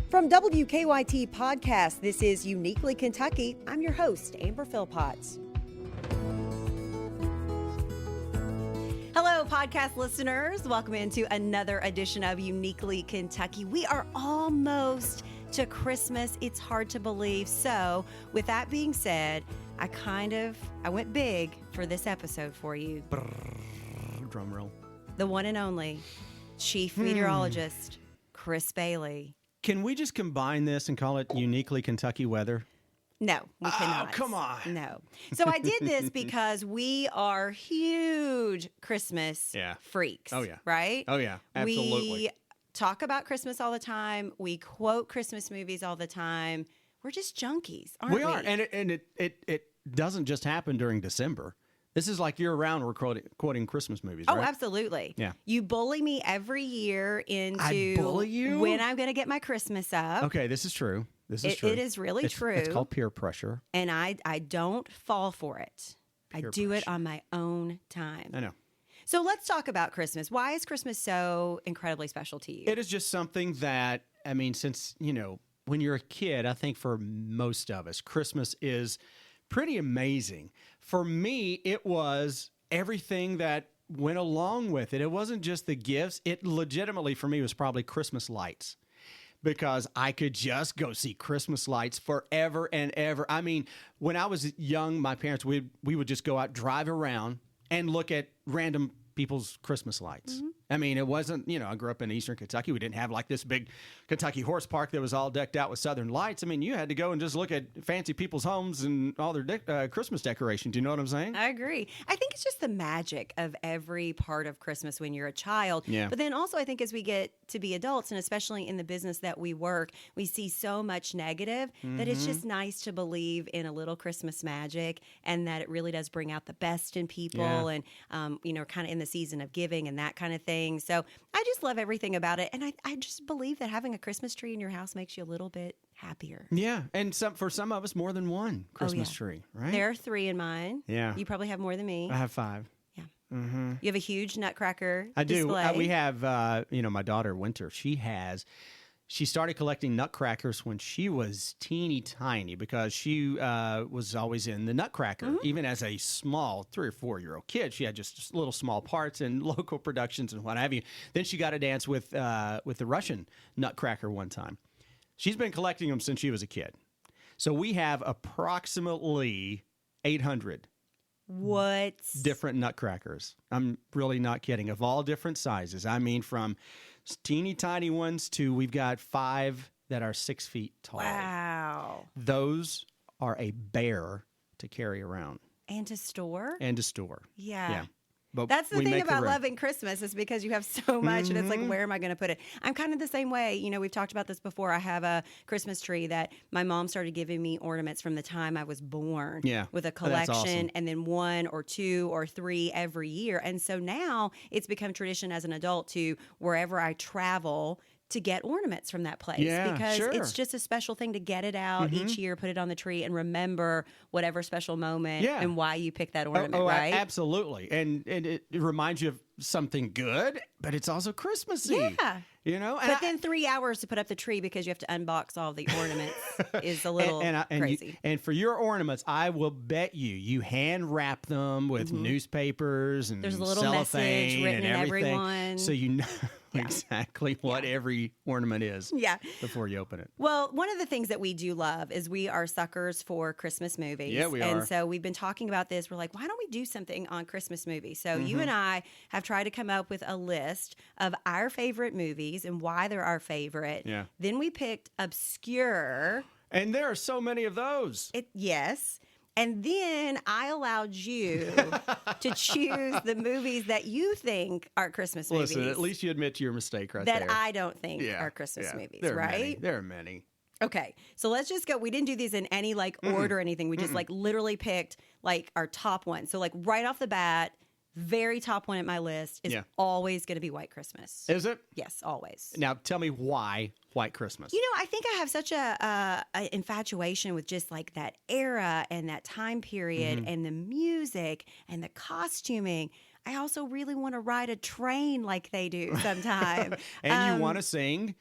From WKYT Podcast, this is Uniquely Kentucky. I'm your host, Amber Philpott. Hello, podcast listeners. Welcome into another edition of Uniquely Kentucky. We are almost to Christmas. It's hard to believe. So, with that being said, I went big for this episode for you. Drum roll. The one and only Chief Meteorologist, Chris Bailey. Can we just combine this and call it Uniquely Kentucky Weather? No, we cannot. Oh, come on. No. So I did this because we are huge Christmas freaks. Oh, yeah. Right? Oh, yeah. Absolutely. We talk about Christmas all the time. We quote Christmas movies all the time. We're just junkies, aren't we? We are. And it doesn't just happen during December. This is like year-round we're quoting Christmas movies, right? Oh, absolutely. Yeah. You bully me every year into I bully you? when I'm going to get my Christmas up. Okay, this is true. This is true. It is really true. It's called peer pressure. And I don't fall for it. Peer I do it pressure. on my own time. I know. So let's talk about Christmas. Why is Christmas so incredibly special to you? It is just something that, I mean, since, when you're a kid, I think for most of us, Christmas is pretty amazing. For me, it was everything that went along with it. It wasn't just the gifts. It legitimately, for me, was probably Christmas lights. Because I could just go see Christmas lights forever and ever. I mean, when I was young, my parents, we would just go out, drive around, and look at random people's Christmas lights. Mm-hmm. I mean, it wasn't, I grew up in eastern Kentucky. We didn't have like this big Kentucky horse park that was all decked out with southern lights. I mean, you had to go and just look at fancy people's homes and all their Christmas decorations. Do you know what I'm saying? I agree. I think it's just the magic of every part of Christmas when you're a child. Yeah. But then also I think as we get to be adults, and especially in the business that we work, we see so much negative that it's just nice to believe in a little Christmas magic and that it really does bring out the best in people and, kind of in the season of giving and that kind of thing. So I just love everything about it. And I just believe that having a Christmas tree in your house makes you a little bit happier. Yeah. And for some of us, more than one Christmas tree, right? There are 3 in mine. Yeah. You probably have more than me. I have 5. Yeah. Mm-hmm. You have a huge nutcracker I do. display. We have, my daughter, Winter, she started collecting nutcrackers when she was teeny tiny because she was always in the Nutcracker. Mm-hmm. Even as a small 3 or 4 year old kid, she had just little small parts in local productions and what have you. Then she got to dance with the Russian Nutcracker one time. She's been collecting them since she was a kid. So we have approximately 800 different nutcrackers. I'm really not kidding. Of all different sizes. I mean, from teeny tiny ones to we've got 5 that are 6 feet tall. Wow. Those are a bear to carry around. And to store? Yeah. But that's the thing make about room. loving Christmas is because you have so much and it's like, where am I going to put it? I'm kind of the same way. We've talked about this before. I have a Christmas tree that my mom started giving me ornaments from the time I was born with a collection awesome. And then 1 or 2 or 3 every year. And so now it's become tradition as an adult to wherever I travel to get ornaments from that place because it's just a special thing to get it out each year, put it on the tree, and remember whatever special moment and why you picked that ornament, right? Absolutely. And it reminds you of something good, but it's also Christmassy. Yeah. But then 3 hours to put up the tree because you have to unbox all the ornaments is a little crazy. And for your ornaments, I will bet you hand wrap them with newspapers and there's a little cellophane message written and in everything, every one. so you know exactly what every ornament is before you open it. Well, one of the things that we do love is we are suckers for Christmas movies. Yeah, we are. And so we've been talking about this. We're like, why don't we do something on Christmas movies? So you and I have tried to come up with a list of our favorite movies and why they're our favorite. Yeah. Then we picked obscure. And there are so many of those. Yes. And then I allowed you to choose the movies that you think are Christmas movies. Listen, at least you admit to your mistake right there. there. That I don't think are Christmas movies, there are right? Many. There are many. Okay, so let's just go. We didn't do these in any order or anything. We just literally picked our top one. So right off the bat, very top one at my list is always going to be White Christmas. Is it? Yes, always. Now tell me why White Christmas. I think I have such a infatuation with just that era and that time period and the music and the costuming. I also really want to ride a train like they do sometime. And you want to sing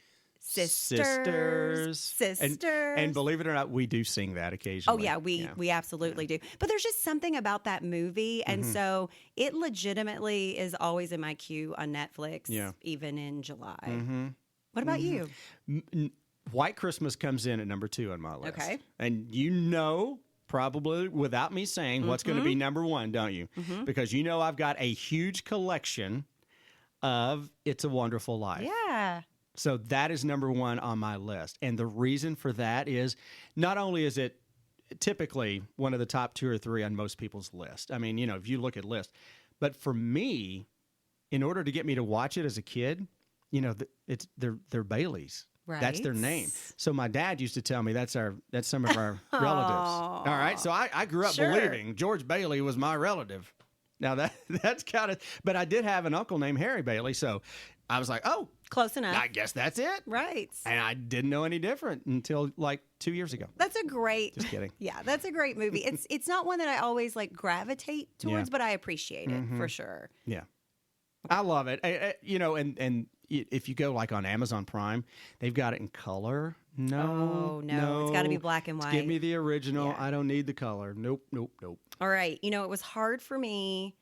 Sisters. And believe it or not, we do sing that Oh occasionally. yeah, we absolutely do. But there's just something about that movie, and so it legitimately is always in my queue on Netflix, even in July. What about you? White Christmas comes in at number 2 on my list. Okay. And you know, probably without me saying what's going to be number 1, don't you? Because you know I've got a huge collection of It's a Wonderful Life. Yeah. So that is number 1 on my list. And the reason for that is not only is it typically one of the top 2 or 3 on most people's list. I mean, you know, if you look at lists. But for me, in order to get me to watch it as a kid, you know, they're Baileys. Right. That's their name. So my dad used to tell me that's some of our relatives. All right. So I grew up believing George Bailey was my relative. Now that's kind of, but I did have an uncle named Harry Bailey. So I was like, oh, close enough. I guess that's it. Right. And I didn't know any different until like 2 years ago. That's a great. Just kidding. Yeah, that's a great movie. It's not one that I always like gravitate towards, but I appreciate it for sure. Yeah. I love it. You know, and if you go like on Amazon Prime, they've got it in color. No. It's got to be black and white. Give me the original. Yeah. I don't need the color. Nope. All right. You know, it was hard for me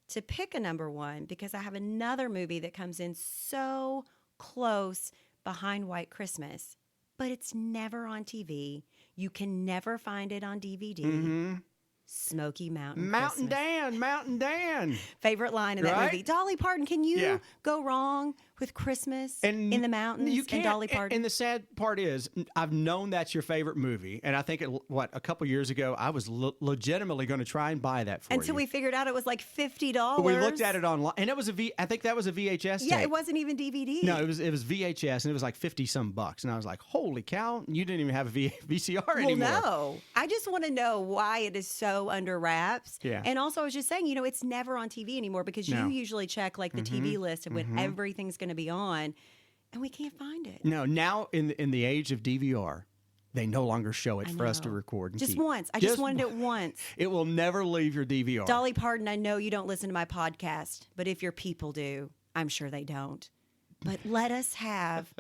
to pick a number 1 because I have another movie that comes in so close behind White Christmas, but it's never on TV. You can never find it on DVD. Smoky Mountain Christmas. Mountain Dan. Favorite line in that Right? movie. Dolly Parton, can you go wrong with Christmas in the mountains You can't, and Dolly Parton? And the sad part is, I've known that's your favorite movie, and I think a couple years ago, I was legitimately going to try and buy that for you. Until we figured out it was like $50. We looked at it online, and it was I think that was a VHS tape. Yeah, it wasn't even DVD. No, it was VHS, and it was like $50-some, and I was like, "Holy cow! You didn't even have a VCR anymore." Well, no. I just want to know why it is so under wraps. Yeah. And also, I was just saying, you know, it's never on TV anymore because you usually check like the TV list of when everything's going to be on, and we can't find it. No, now in the age of DVR, they no longer show it for us to record and just keep. once. I just wanted it once. It will never leave your DVR. Dolly Parton, I know you don't listen to my podcast, but if your people do, I'm sure they don't. But let us have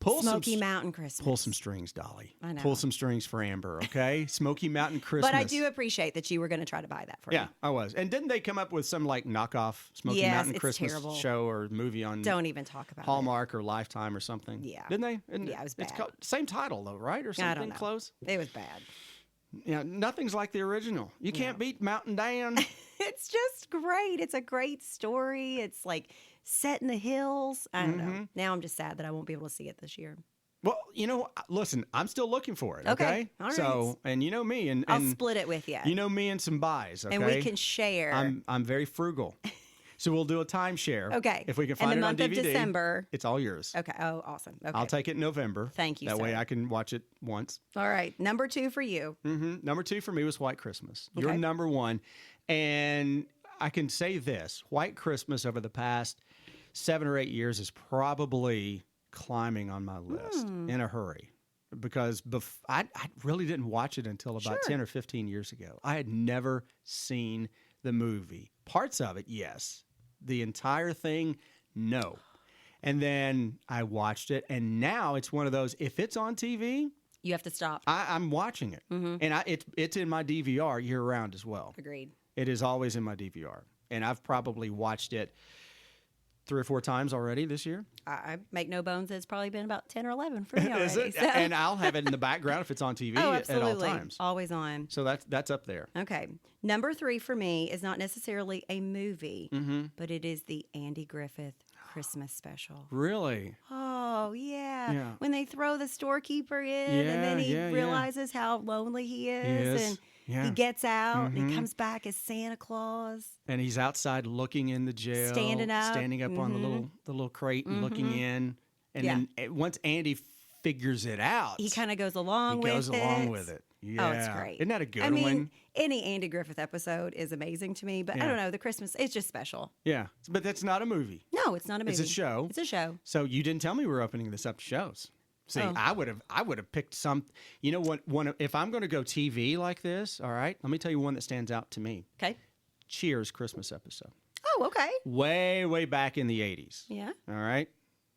Smoky Mountain Christmas. Pull some strings, Dolly. I know. Pull some strings for Amber, okay? Smoky Mountain Christmas. But I do appreciate that you were going to try to buy that for me. Yeah, I was. And didn't they come up with some like knockoff Smoky Mountain Christmas show or movie on Don't even talk about Hallmark or Lifetime or something? Yeah. Didn't they? And yeah, it was bad. It's called, same title though, right? Or something I don't know. close? It was bad. Yeah, nothing's like the original. You can't beat Mountain Dan. It's just great. It's a great story. It's like set in the hills. I don't know. Now I'm just sad that I won't be able to see it this year. Well, you know, listen, I'm still looking for it. Okay. All right. So, and you know me, and I'll split it with you. You know me and some buys. Okay. And we can share. I'm very frugal, so we'll do a timeshare. Okay. If we can find and it on the month DVD, of December, it's all yours. Okay. Oh, awesome. Okay. I'll take it in November. Thank you. That sir. way I can watch it once. All right. Number 2 for you. Number 2 for me was White Christmas. Okay. You're number 1, and I can say this: White Christmas over the past 7 or 8 years is probably climbing on my list in a hurry, because I really didn't watch it until about 10 or 15 years ago. I had never seen the movie. Parts of it, yes. The entire thing, no. And then I watched it, and now it's one of those, if it's on TV, You have to stop. I'm watching it. And it's in my DVR year-round as well. Agreed. It is always in my DVR. And I've probably watched it 3 or 4 times already this year. I make no bones. It's probably been about 10 or 11 for me already. Is it? So. And I'll have it in the background if it's on TV Oh, at all absolutely. times. Always on. So that's up there. Okay. Number 3 for me is not necessarily a movie, but it is the Andy Griffith Christmas special. Really? Oh, yeah. Yeah. When they throw the storekeeper in and then he realizes how lonely he is. And he gets out and he comes back as Santa Claus. And he's outside looking in the jail. Standing up on the little crate and looking in. And then once Andy figures it out, he kind of goes along with it. He goes along with it. Yeah. Oh, it's great. Isn't that a good I one? mean, any Andy Griffith episode is amazing to me, but I don't know, the Christmas, it's just special. Yeah. But that's not a movie. No, it's not a movie. It's a show. It's a show. So you didn't tell me we were opening this up to shows. See, I would have picked some. You know what? If I'm going to go TV like this, all right. Let me tell you one that stands out to me. Okay. Cheers Christmas episode. Oh, okay. Way back in the '80s. Yeah. All right.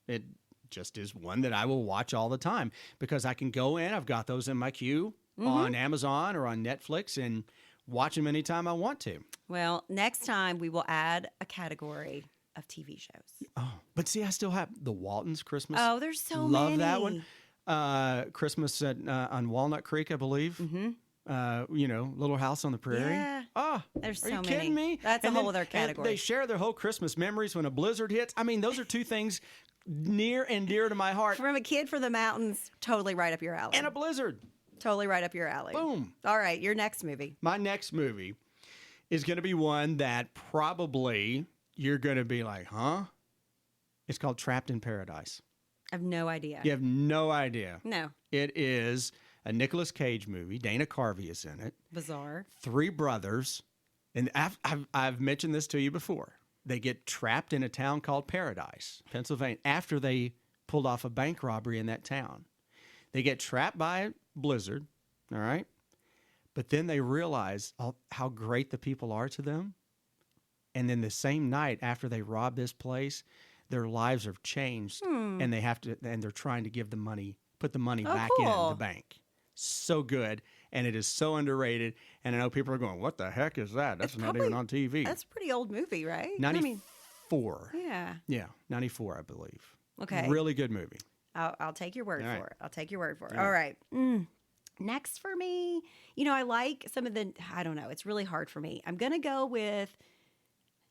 It just is one that I will watch all the time because I can go in. I've got those in my queue on Amazon or on Netflix and watch them anytime I want to. Well, next time we will add a category of TV shows. Oh, but see, I still have the Waltons Christmas. Oh, there's so Love many. that one. Christmas on Walnut Creek, I believe. Little House on the Prairie. Yeah. Oh, There's are so you many. kidding me? That's And a whole then- other and category. They share their whole Christmas memories when a blizzard hits. I mean, those are two things near and dear to my heart. From a kid from the mountains, totally right up your alley. And a blizzard. Totally right up your alley. Boom. All right, your next movie. My next movie is going to be one that probably you're going to be like, huh? It's called Trapped in Paradise. I have no idea. You have no idea. No. It is a Nicolas Cage movie. Dana Carvey is in it. Bizarre. 3 brothers, and I've mentioned this to you before. They get trapped in a town called Paradise, Pennsylvania, after they pulled off a bank robbery in that town. They get trapped by a blizzard, all right? But then they realize how great the people are to them. And then the same night after they rob this place, their lives have changed, and they're trying to give the money, put the money back in the bank. So good, and it is so underrated. And I know people are going, "What the heck is that? That's not even on TV." That's a pretty old movie, right? 94. Yeah. 94, I believe. Okay. Really good movie. I'll take your word All right. for it. I'll take your word for it. All All right. Next for me, I like some of the, I don't know, it's really hard for me. I'm going to go with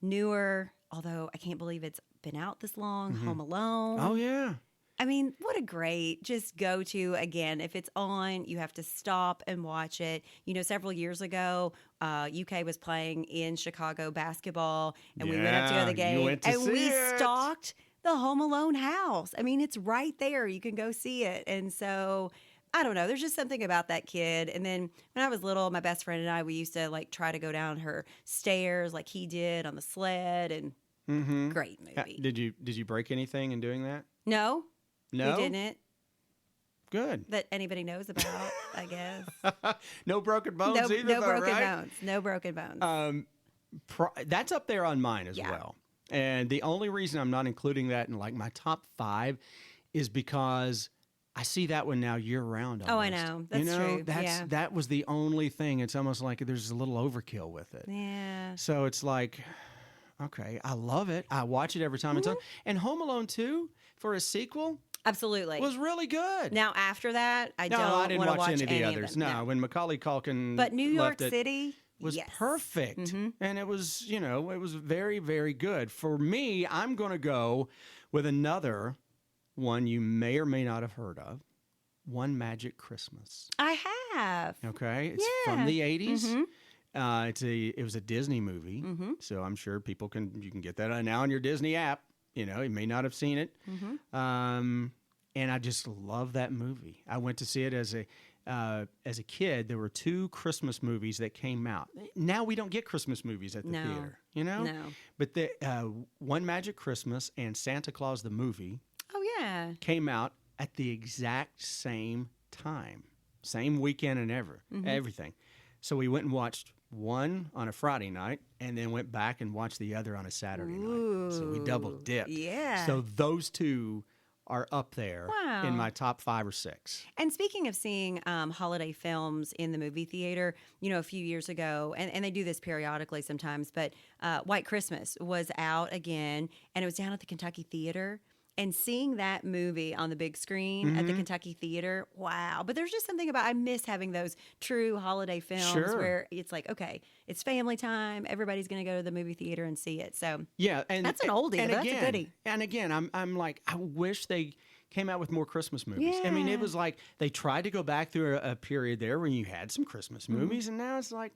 newer, although I can't believe it's been out this long, Home Alone. Oh yeah. I mean, what a great just go to. Again, if it's on, you have to stop and watch it. Several years ago, UK was playing in Chicago basketball, and we went up to the game, you went to and see we it. stalked the Home Alone house. I mean, it's right there. You can go see it. And so, I don't know. There's just something about that kid. And then when I was little, my best friend and I, we used to try to go down her stairs like he did on the sled. And great movie. Did you break anything in doing that? No. No. We didn't. Good. That anybody knows about, I guess. No broken bones No, either, no though, broken right? bones. No broken bones. That's up there on mine as well. And the only reason I'm not including that in my top 5 is because I see that one now year round. Oh, I know. That's true. That was the only thing. It's almost like there's a little overkill with it. Yeah. So it's like, okay, I love it. I watch it every time it's on. And Home Alone 2 for a sequel. Absolutely. Was really good. Now, after that, I I don't didn't want to watch watch any of the others. them. No, when Macaulay Culkin But New York left it, City was yes. perfect. And it was, it was very, very good. For me, I'm going to go with another one you may or may not have heard of, One Magic Christmas. I have. Okay? It's Yeah. from the 80s. It was a Disney movie, so I'm sure you can get that now on your Disney app. You may not have seen it, and I just love that movie. I went to see it as a kid. There were 2 Christmas movies that came out. Now we don't get Christmas movies at the theater, No. But the One Magic Christmas and Santa Claus the movie Oh, yeah. came out at the exact same time, same weekend and everything. So we went and watched one on a Friday night and then went back and watched the other on a Saturday night. So we double dipped. Yeah. So those 2 are up there Wow. in my top 5 or 6. And speaking of seeing holiday films in the movie theater, a few years ago, and they do this periodically sometimes, but White Christmas was out again, and it was down at the Kentucky Theater. And seeing that movie on the big screen at the Kentucky Theater, wow. But there's just something about, I miss having those true holiday films where it's like, okay, it's family time. Everybody's going to go to the movie theater and see it. So yeah, and that's an oldie, but that's a goodie. And again, I'm like, I wish they came out with more Christmas movies. I mean, it was like they tried to go back through a period there when you had some Christmas movies, and now it's like,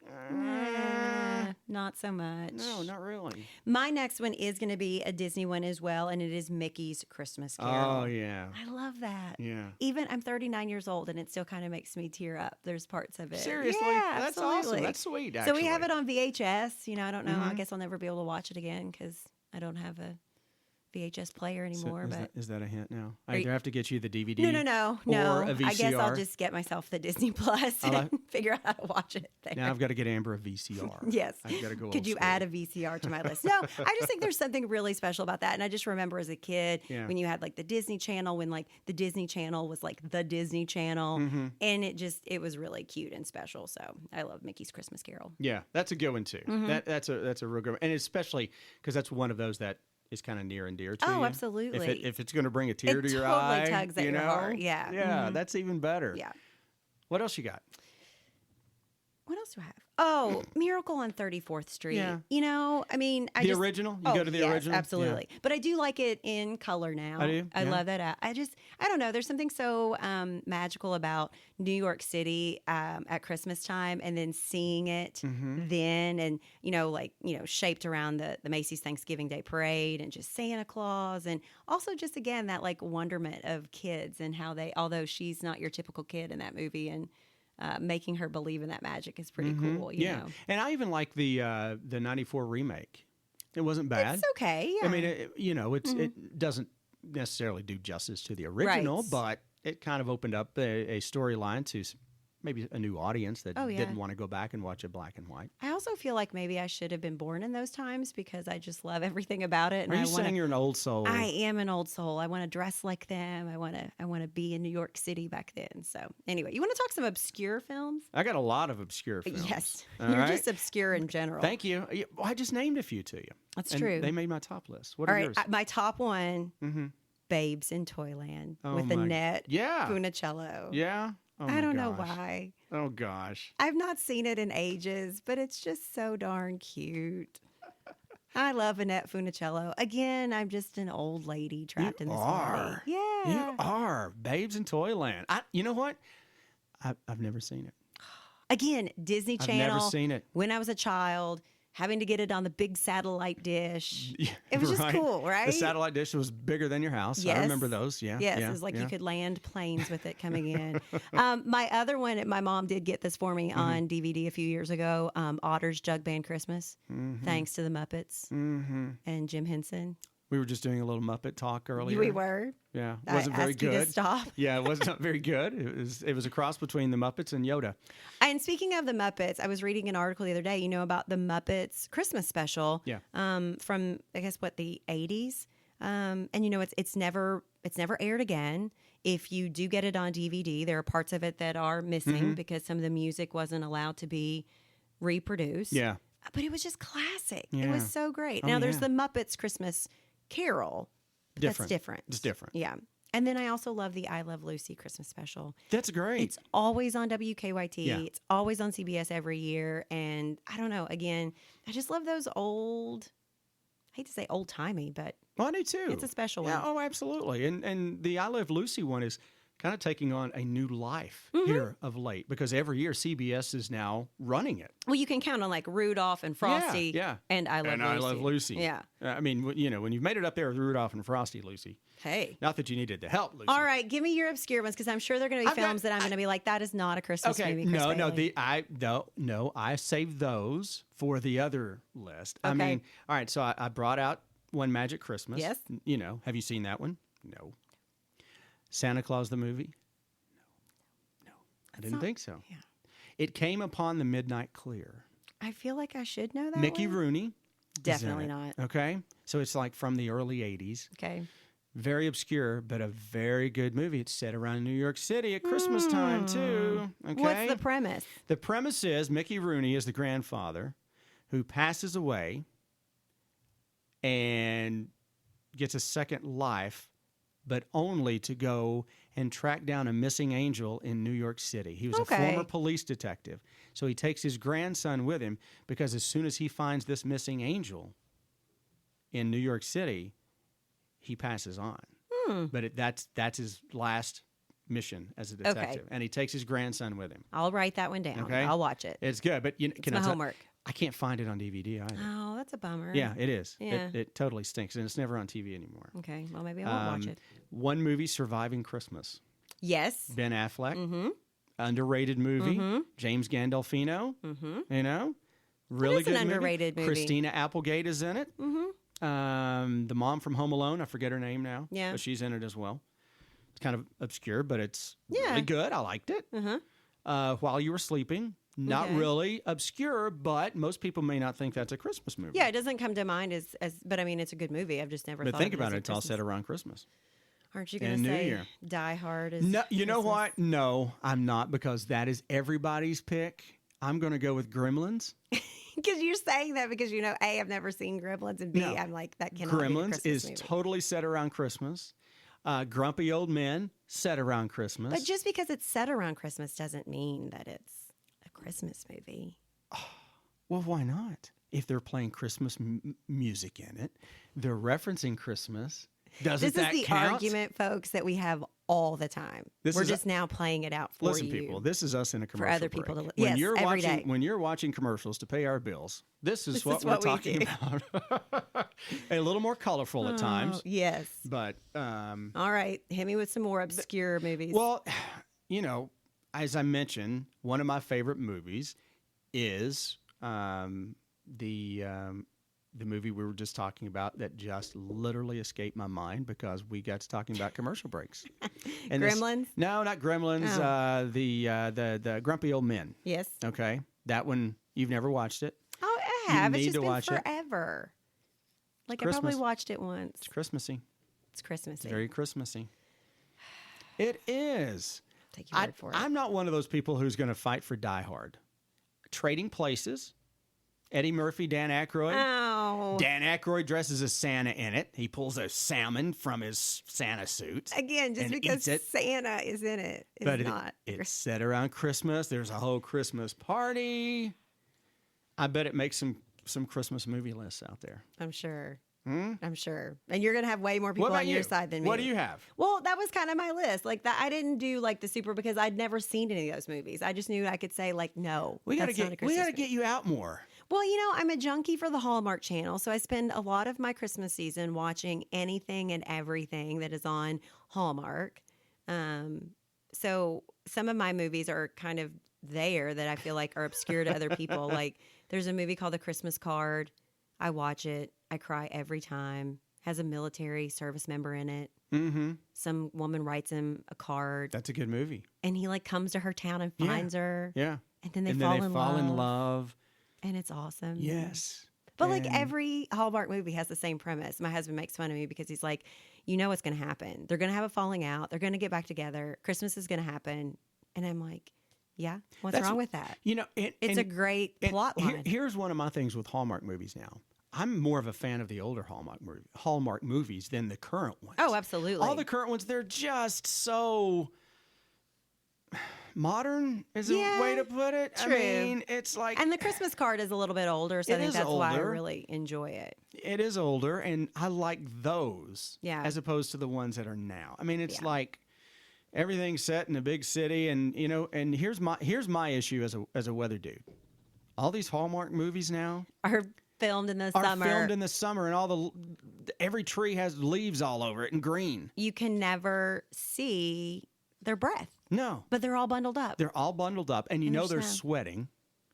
not so much. no, not really. My next one is going to be a Disney one as well, and it is Mickey's Christmas Carol. Oh, yeah. I love that. Yeah. Even I'm 39 years old, and it still kind of makes me tear up. There's parts of it. Seriously? Yeah, That's absolutely. awesome. That's sweet, So actually. we have it on VHS. I don't know. I guess I'll never be able to watch it again because I don't have a VHS player anymore. So but is that a hint now? I Are either you- have to get you the DVD no. or a VCR. I guess I'll just get myself the Disney Plus and figure out how to watch it there. Now I've got to get Amber a VCR. Yes. I've got to go. Could you add a VCR to my list? No, I just think there's something really special about that. And I just remember as a kid when you had like the Disney Channel, when like the Disney Channel was like the Disney Channel. And it was really cute and special. So I love Mickey's Christmas Carol. Yeah, that's a good one too. That's a real good one. And especially because that's one of those that is kind of near and dear to you. Oh, absolutely. If it's going to bring a tear to your totally eye, tugs at your heart. Yeah. Yeah, that's even better. Yeah. What else you got? What else do I have? Oh, Miracle on 34th Street. Yeah. You know, I mean, The original? You go to the original? Absolutely. Yeah. But I do like it in color now. I do? I love that. I don't know. There's something so magical about New York City at Christmas time and then seeing it then and, shaped around the Macy's Thanksgiving Day Parade and just Santa Claus and also just, again, that like wonderment of kids and how although she's not your typical kid in that movie and making her believe in that magic is pretty cool. You know? And I even like the '94 remake. It wasn't bad. It's okay. Yeah. I mean, it doesn't necessarily do justice to the original, but it kind of opened up a storyline to maybe a new audience that didn't want to go back and watch it black and white. I also feel like maybe I should have been born in those times because I just love everything about it. And Are you saying you're an old soul? I am an old soul. I want to dress like them. I want to be in New York City back then. So anyway, you want to talk some obscure films? I got a lot of obscure films. Yes, All you're right? just obscure in general. Thank you. Well, I just named a few to you. That's and true. They made my top list. What All are right, yours? my top one, Babes in Toyland with Annette Funicello. Yeah. Oh I don't know gosh. why. Oh gosh. I've not seen it in ages, but it's just so darn cute. I love Annette Funicello. Again, I'm just an old lady trapped in this body. Yeah. You are. Babes in Toyland. You know what? I've never seen it. Again, Disney Channel. I've never seen it. When I was a child, having to get it on the big satellite dish. Yeah, it was just cool, right? The satellite dish was bigger than your house. Yes. I remember those. Yeah. Yes, yeah, it was like yeah. you could land planes with it coming in. My other one, my mom did get this for me on DVD a few years ago, Otter's Jug Band Christmas, thanks to the Muppets and Jim Henson. We were just doing a little Muppet talk earlier. We were. Yeah, it I wasn't very asked you good. to stop. Yeah, it was not very good. It was a cross between the Muppets and Yoda. And speaking of the Muppets, I was reading an article the other day, about the Muppets Christmas special. Yeah. From I guess the 80s. And it's never aired again. If you do get it on DVD, there are parts of it that are missing because some of the music wasn't allowed to be reproduced. Yeah. But it was just classic. Yeah. It was so great. Oh, now there's yeah. the Muppets Christmas Carol. Different. That's different. It's different. Yeah. And then I also love the I Love Lucy Christmas special. That's great. It's always on WKYT. Yeah. It's always on CBS every year. And I don't know, again, I just love those old, I hate to say old timey, but I do too. it's a special one. Yeah, oh, absolutely. And the I Love Lucy one is kind of taking on a new life here of late because every year CBS is now running it. Well, you can count on like Rudolph and Frosty and I Love Lucy. I Love Lucy. Yeah. I mean, when you've made it up there with Rudolph and Frosty, Lucy. Hey. Not that you needed the help, Lucy. All right, give me your obscure ones because I'm sure they're going to be films that I'm going to be like, that is not a Christmas movie. Chris Bailey. I saved those for the other list. Okay. I mean, all right, so I brought out One Magic Christmas. Yes. Have you seen that one? No. Santa Claus the movie? No. I didn't think so. Yeah. It Came Upon the Midnight Clear. I feel like I should know that Mickey one. Rooney. Definitely is in not. it, okay? So it's like from the early 80s. Okay. Very obscure, but a very good movie. It's set around New York City at Christmas time, too. Okay? What's the premise? The premise is Mickey Rooney is the grandfather who passes away and gets a second life, but only to go and track down a missing angel in New York City. He was a former police detective. So he takes his grandson with him because as soon as he finds this missing angel in New York City, he passes on. But that's his last mission as a detective. And he takes his grandson with him. I'll write that one down. Okay. I'll watch it. It's good, but It's my homework. I can't find it on DVD either. Oh, that's a bummer. Yeah, it is. Yeah. It totally stinks, and it's never on TV anymore. Okay, well, maybe I won't watch it. One movie, Surviving Christmas. Yes. Ben Affleck. Underrated movie. James Gandolfino. Really It is an good underrated movie. Christina Applegate is in it. The mom from Home Alone, I forget her name now. Yeah. But she's in it as well. It's kind of obscure, but it's Yeah. really good. I liked it. While You Were Sleeping, not Okay. really obscure, but most people may not think that's a Christmas movie. Yeah, it doesn't come to mind as but I mean, it's a good movie. I've just never But thought think of it about as it, a it's all Christmas- set around Christmas. Aren't you going and to New say Year. Die Hard is No, you know Christmas? what? No, I'm not, because that is everybody's pick. I'm going to go with Gremlins. Because you're saying that because A, I've never seen Gremlins, and B, No. I'm like, that cannot be a Gremlins Christmas is movie. totally set around Christmas. Grumpy Old Men, set around Christmas. But just because it's set around Christmas doesn't mean that it's a Christmas movie. Well, why not? If they're playing Christmas music in it, they're referencing Christmas. Doesn't This that is the count? argument, folks, that we have all the time. This We're is just now playing it out for Listen, you. people, this is us in a commercial other people break. to li- Yes, you're every watching, day. When you're watching commercials to pay our bills, this is This what is we're what we talking do. about. A little more colorful at times, Oh, yes. but All right. Hit me with some more obscure movies. well, as I mentioned, one of my favorite movies is the movie we were just talking about that just literally escaped my mind because we got to talking about commercial breaks. And Gremlins? No, not Gremlins. Oh. The Grumpy Old Men. Yes. Okay, that one you've never watched it. Oh, I have. need It's just to been watch it. forever. Like, I Christmas. probably watched it once. It's Christmassy. It's Christmassy. Very Christmassy. It is. Take your word for it. I'm not one of those people who's going to fight for Die Hard. Trading Places. Eddie Murphy, Dan Aykroyd. Oh. Dan Aykroyd dresses as Santa in it. He pulls a salmon from his Santa suit. Again, just and because eats it. Santa is in it is But not. it's set around Christmas. There's a whole Christmas party. I bet it makes some Christmas movie lists out there. I'm sure. I'm sure. And you're going to have way more people What about on your you? side than me. What do you have? Well, that was kind of my list. Like that, I didn't do like the super because I'd never seen any of those movies. I just knew I could say like, no, We gotta that's not a get Christmas movie. get you out more. Well, I'm a junkie for the Hallmark Channel, so I spend a lot of my Christmas season watching anything and everything that is on Hallmark. So some of my movies are kind of there that I feel like are obscure to other people. Like there's a movie called The Christmas Card. I watch it. I cry every time. Has a military service member in it. Mm-hmm. Some woman writes him a card, That's a good movie. and he like comes to her town and finds her, Yeah. and then they and fall then they in fall love, in love. and it's awesome. Yes. But like And- every Hallmark movie has the same premise. My husband makes fun of me because he's like, what's going to happen. They're going to have a falling out. They're going to get back together. Christmas is going to happen. And I'm like, yeah, what's That's- wrong with that? It's a great plot line. Here's one of my things with Hallmark movies now. I'm more of a fan of the older Hallmark movies than the current ones. Oh, absolutely. All the current ones, they're just so modern is Yeah, a way to put it. true. I mean, it's like And the Christmas Card is a little bit older, so I It think is that's why I older. really enjoy it. it is older, and I like those Yeah. as opposed to the ones that are now. I mean, it's Yeah. like everything's set in a big city, and and here's my issue as a weather dude. All these Hallmark movies now Are filmed in the are summer. filmed in the summer, and every tree has leaves all over it and green. You can never see their breath, No, but they're all bundled up. they're all bundled up, and In they're their snow. sweating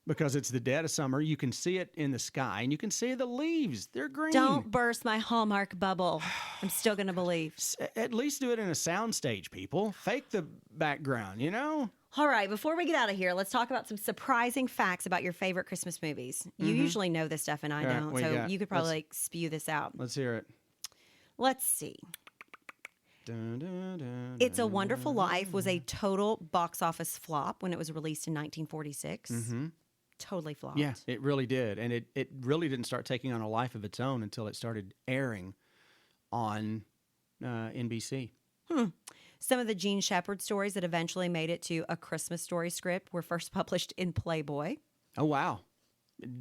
because it's the dead of summer. You can see it in the sky, and you can see the leaves. They're green. Don't burst my Hallmark bubble. I'm still going to believe. At least do it in a soundstage, people. Fake the background, All right, before we get out of here, let's talk about some surprising facts about your favorite Christmas movies. You usually know this stuff, and I All right, don't, what you so got? you could probably like spew this out. Let's hear it. Let's see. Dun, dun, dun, It's a dun, Wonderful dun. Life was a total box office flop when it was released in 1946. Totally flopped. Yeah, it really did. And it really didn't start taking on a life of its own until it started airing on NBC. Some of the Gene Shepard stories that eventually made it to A Christmas Story script were first published in Playboy. Oh, wow.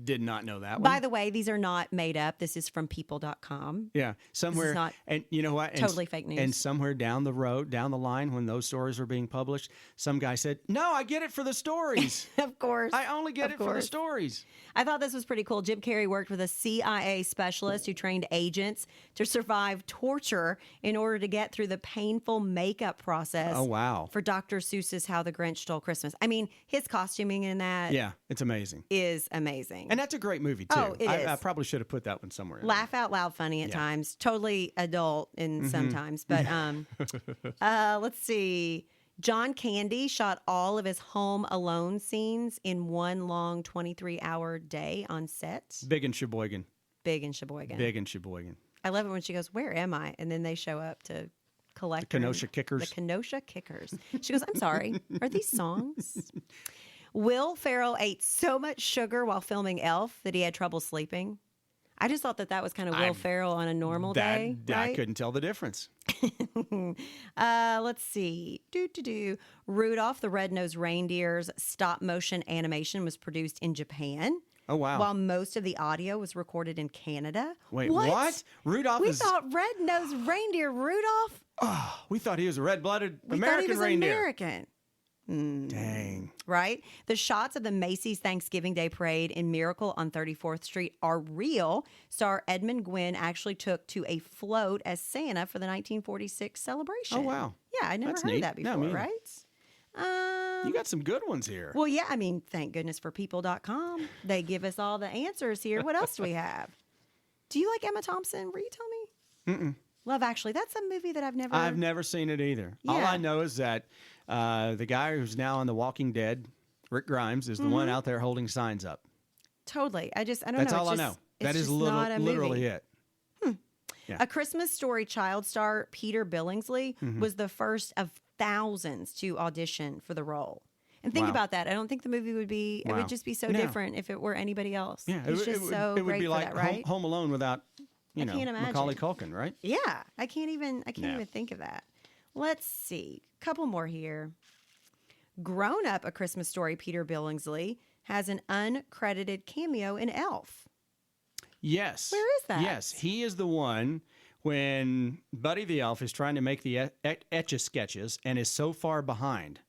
Did not know that one. By the way, these are not made up. This is from people.com. Yeah, somewhere, not and you know what? And totally fake news. And somewhere down the line, when those stories were being published, some guy said, "No, I get it for the stories. Of course. I only get Of it for the course. stories." I thought this was pretty cool. Jim Carrey worked with a CIA specialist who trained agents to survive torture in order to get through the painful makeup process. Oh, wow. For Dr. Seuss's How the Grinch Stole Christmas. I mean, his costuming in that Yeah, it's amazing. is amazing. amazing. And that's a great movie, too. Oh, it is. I probably should have put that one somewhere. in Laugh out loud funny at times. Totally adult in sometimes. But let's see. John Candy shot all of his Home Alone scenes in one long 23-hour day on set. there. Big in Sheboygan. Big in Sheboygan. Big in Sheboygan. I love it when she goes, "Where am I?" And then they show up to collect The Kenosha Kickers. The Kenosha Kickers. She goes, "I'm sorry. Are these songs?" Will Ferrell ate so much sugar while filming Elf that he had trouble sleeping. I just thought that was kind of Will Ferrell on a normal day. Right? I couldn't tell the difference. Let's see. Rudolph the Red-Nosed Reindeer's stop-motion animation was produced in Japan. Oh, wow. While most of the audio was recorded in Canada. Wait, what? Rudolph We thought Red-Nosed Reindeer Rudolph? Oh, we thought he was a red-blooded We American thought he was reindeer. American. Dang. Right? The shots of the Macy's Thanksgiving Day Parade in Miracle on 34th Street are real. Star Edmund Gwynn actually took to a float as Santa for the 1946 celebration. Oh, wow. Yeah, I never That's heard neat. of that before, No, me either. right? You got some good ones here. Well, yeah, I mean, thank goodness for people.com. They give us all the answers here. What else do we have? Do you like Emma Thompson? Will you tell me? Mm-mm. Love Actually. That's a movie that I've never seen it either. Yeah. All I know is that the guy who's now on The Walking Dead, Rick Grimes, is the one out there holding signs up. Totally. I don't know. That's It's all I just- know. it's That is just not a literally movie. it. Yeah. A Christmas Story child star, Peter Billingsley, was the first of thousands to audition for the role. And think Wow. about that. I don't think the movie would be, it Wow. would just be so No. different if it were anybody else. Yeah, He's just so it would great be for like that, right? Home Alone without, I can't imagine. Macaulay Culkin, right? Yeah, I can't even No. think of that. Let's see. Couple more here. Grown Up, A Christmas Story, Peter Billingsley has an uncredited cameo in Elf. Yes. Where is that? Yes, he is the one when Buddy the Elf is trying to make the Etch-a-Sketches and is so far behind.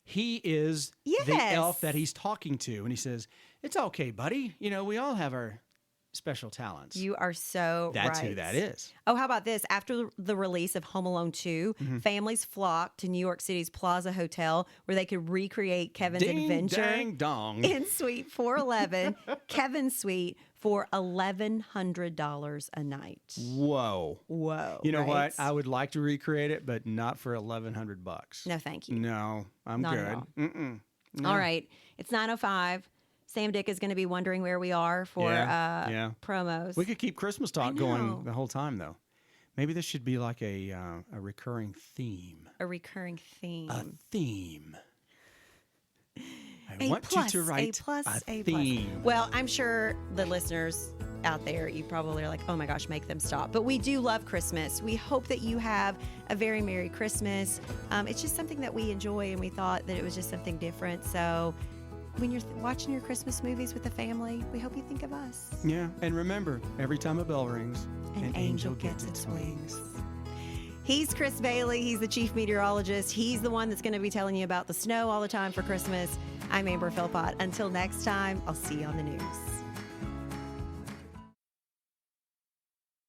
He is the Yes. elf that he's talking to, and he says, "It's okay, buddy. We all have our special talents." You are so That's right. who that is. Oh, how about this? After the release of Home Alone 2, families flocked to New York City's Plaza Hotel where they could recreate Kevin's Ding, adventure dang, dong. in Suite 411, Kevin's Suite, for $1,100 a night. Whoa. Whoa. You know right? what? I would like to recreate it, but not for $1,100. No, thank you. No, I'm Not good. at all. Mm-mm. No. All right. It's 9:05. Sam Dick is going to be wondering where we are for Yeah. promos. We could keep Christmas talk know. going the whole time, though. Maybe this should be like a recurring theme. A recurring theme. A theme. I A want plus, you to write A plus. theme. Well, I'm sure the listeners out there, you probably are like, oh my gosh, make them stop. But we do love Christmas. We hope that you have a very Merry Christmas. It's just something that we enjoy, and we thought that it was just something different. So when you're watching your Christmas movies with the family, we hope you think of us. Yeah, and remember, every time a bell rings, An angel gets its wings. He's Chris Bailey. He's the chief meteorologist. He's the one that's going to be telling you about the snow all the time for Christmas. I'm Amber Philpott. Until next time, I'll see you on the news.